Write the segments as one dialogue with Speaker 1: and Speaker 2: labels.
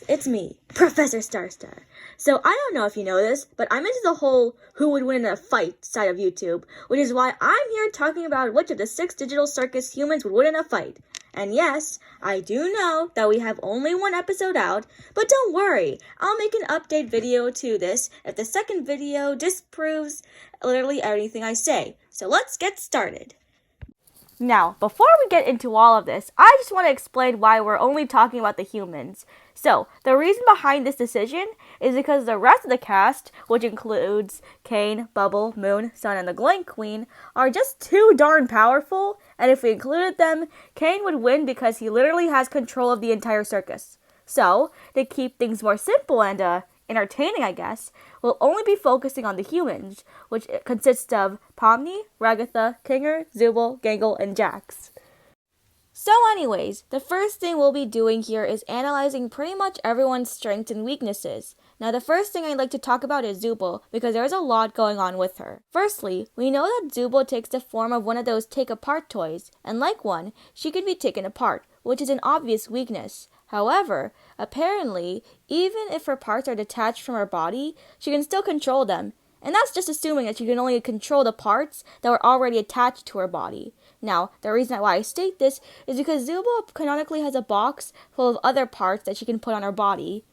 Speaker 1: guys, it's me, Professor Starstar. So I don't know if you know this, but I'm into the whole who would win in a fight side of YouTube, which is why I'm here talking about which of the 6 digital circus humans would win in a fight. And yes, I do know that we have only one episode out, but don't worry, I'll make an update video to this if the second video disproves literally everything I say. So let's get started. Now, before we get into all of this, I just want to explain why we're only talking about the humans. So, the reason behind this decision is because the rest of the cast, which includes Kane, Bubble, Moon, Sun, and the Glowing Queen, are just too darn powerful, and if we included them, Kane would win because he literally has control of the entire circus. So, to keep things more simple and entertaining, I guess, we'll only be focusing on the humans, which consists of Pomni, Ragatha, Kinger, Zubal, Gangle, and Jax. So anyways, the first thing we'll be doing here is analyzing pretty much everyone's strengths and weaknesses. Now the first thing I'd like to talk about is Zubal, because there's a lot going on with her. Firstly, we know that Zubal takes the form of one of those take-apart toys, and like one, she can be taken apart, which is an obvious weakness. However, apparently, even if her parts are detached from her body, she can still control them. And that's just assuming that she can only control the parts that were already attached to her body. Now, the reason why I state this is because Zubal canonically has a box full of other parts that she can put on her body.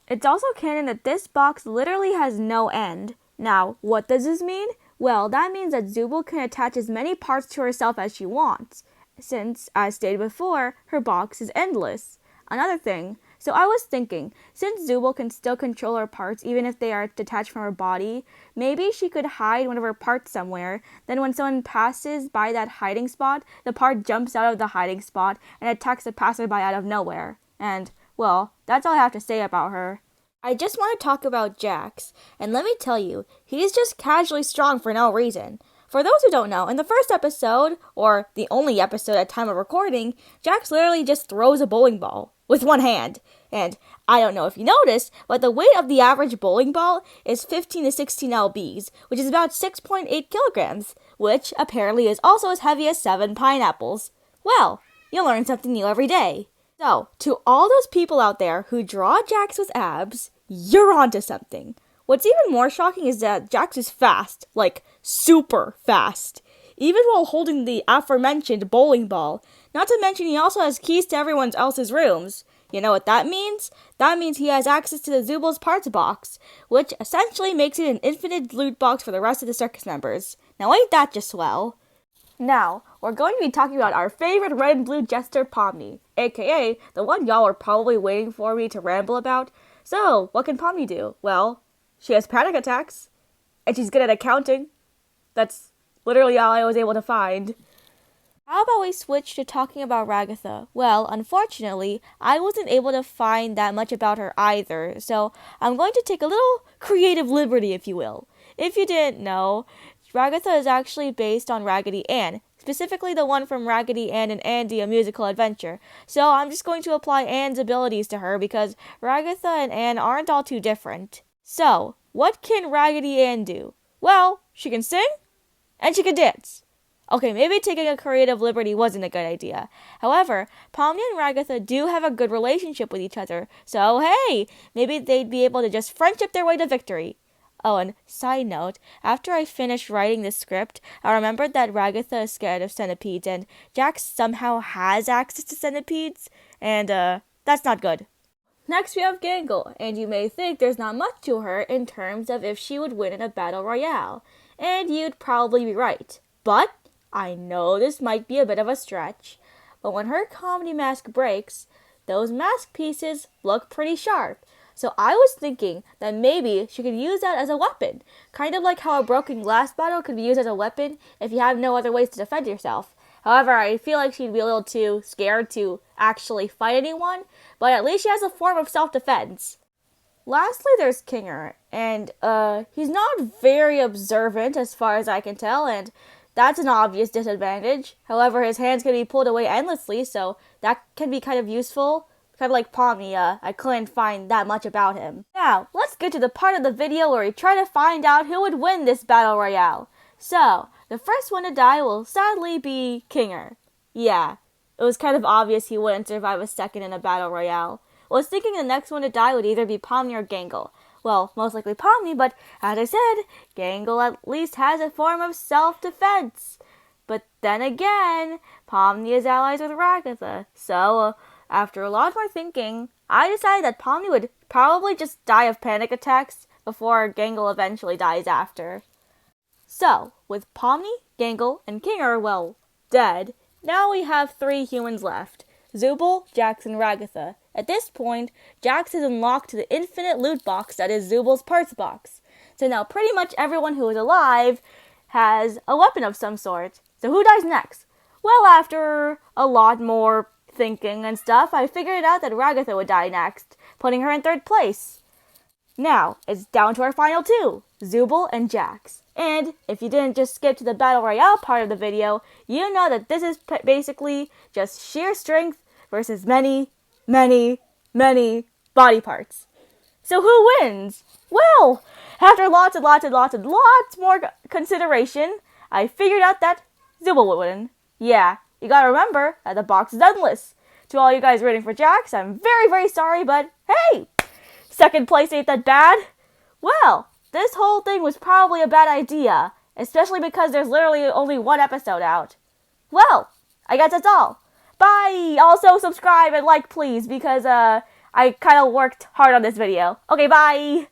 Speaker 1: It's also canon that this box literally has no end. Now, what does this mean? Well, that means that Zubal can attach as many parts to herself as she wants, since, as stated before, her box is endless. Another thing, so I was thinking, since Zubal can still control her parts even if they are detached from her body, maybe she could hide one of her parts somewhere, then when someone passes by that hiding spot, the part jumps out of the hiding spot and attacks the passerby out of nowhere. And, well, that's all I have to say about her. I just want to talk about Jax, and let me tell you, he's just casually strong for no reason. For those who don't know, in the first episode, or the only episode at time of recording, Jax literally just throws a bowling ball with one hand. And I don't know if you noticed, but the weight of the average bowling ball is 15 to 16 lbs, which is about 6.8 kilograms, which apparently is also as heavy as 7 pineapples. Well, you learn something new every day. So, to all those people out there who draw Jax with abs, you're onto something. What's even more shocking is that Jax is fast, like super fast, even while holding the aforementioned bowling ball. Not to mention he also has keys to everyone else's rooms. You know what that means? That means he has access to the Zubal's parts box, which essentially makes it an infinite loot box for the rest of the circus members. Now ain't that just swell? Now, we're going to be talking about our favorite red and blue jester, Pomni, aka the one y'all are probably waiting for me to ramble about. So, what can Pomni do? Well, she has panic attacks, and she's good at accounting. That's literally all I was able to find. How about we switch to talking about Ragatha? Well, unfortunately, I wasn't able to find that much about her either, so I'm going to take a little creative liberty, if you will. If you didn't know, Ragatha is actually based on Raggedy Ann, specifically the one from Raggedy Ann and Andy, A Musical Adventure. So I'm just going to apply Ann's abilities to her because Ragatha and Ann aren't all too different. So, what can Raggedy Ann do? Well, she can sing, and she can dance. Okay, maybe taking a creative liberty wasn't a good idea. However, Pomni and Ragatha do have a good relationship with each other, so hey, maybe they'd be able to just friendship their way to victory. Oh, and side note, after I finished writing this script, I remembered that Ragatha is scared of centipedes, and Jax somehow has access to centipedes, and that's not good. Next we have Gangle, and you may think there's not much to her in terms of if she would win in a battle royale, and you'd probably be right. But I know this might be a bit of a stretch, but when her comedy mask breaks, those mask pieces look pretty sharp. So I was thinking that maybe she could use that as a weapon, kind of like how a broken glass bottle could be used as a weapon if you have no other ways to defend yourself. However, I feel like she'd be a little too scared to actually fight anyone, but at least she has a form of self-defense. Lastly, there's Kinger, and he's not very observant as far as I can tell, and that's an obvious disadvantage. However, his hands can be pulled away endlessly, so that can be kind of useful. Kind of like Pomni, I couldn't find that much about him. Now, let's get to the part of the video where we try to find out who would win this battle royale. So, the first one to die will sadly be Kinger. Yeah, it was kind of obvious he wouldn't survive a second in a battle royale. Was thinking the next one to die would either be Pomni or Gangle. Well, most likely Pomni, but as I said, Gangle at least has a form of self-defense. But then again, Pomni is allies with Ragatha, so after a lot more thinking, I decided that Pomni would probably just die of panic attacks before Gangle eventually dies after. So, with Pomni, Gangle, and Kinger, well, dead, now we have 3 humans left. Zubal, Jax, and Ragatha. At this point, Jax is unlocked to the infinite loot box that is Zubal's parts box. So now pretty much everyone who is alive has a weapon of some sort. So who dies next? Well, after a lot more thinking and stuff, I figured out that Ragatha would die next, putting her in 3rd place. Now, it's down to our final 2, Zubal and Jax. And if you didn't just skip to the Battle Royale part of the video, you know that this is basically just sheer strength versus many, many, many body parts. So who wins? Well, after lots more consideration, I figured out that Zubal would win. Yeah, you gotta remember that the box is endless. To all you guys rooting for Jax, I'm very, very sorry, but hey! 2nd place ain't that bad. Well, this whole thing was probably a bad idea, especially because there's literally only 1 episode out. Well, I guess that's all. Bye! Also subscribe and like, please, because I kind of worked hard on this video. Okay, bye!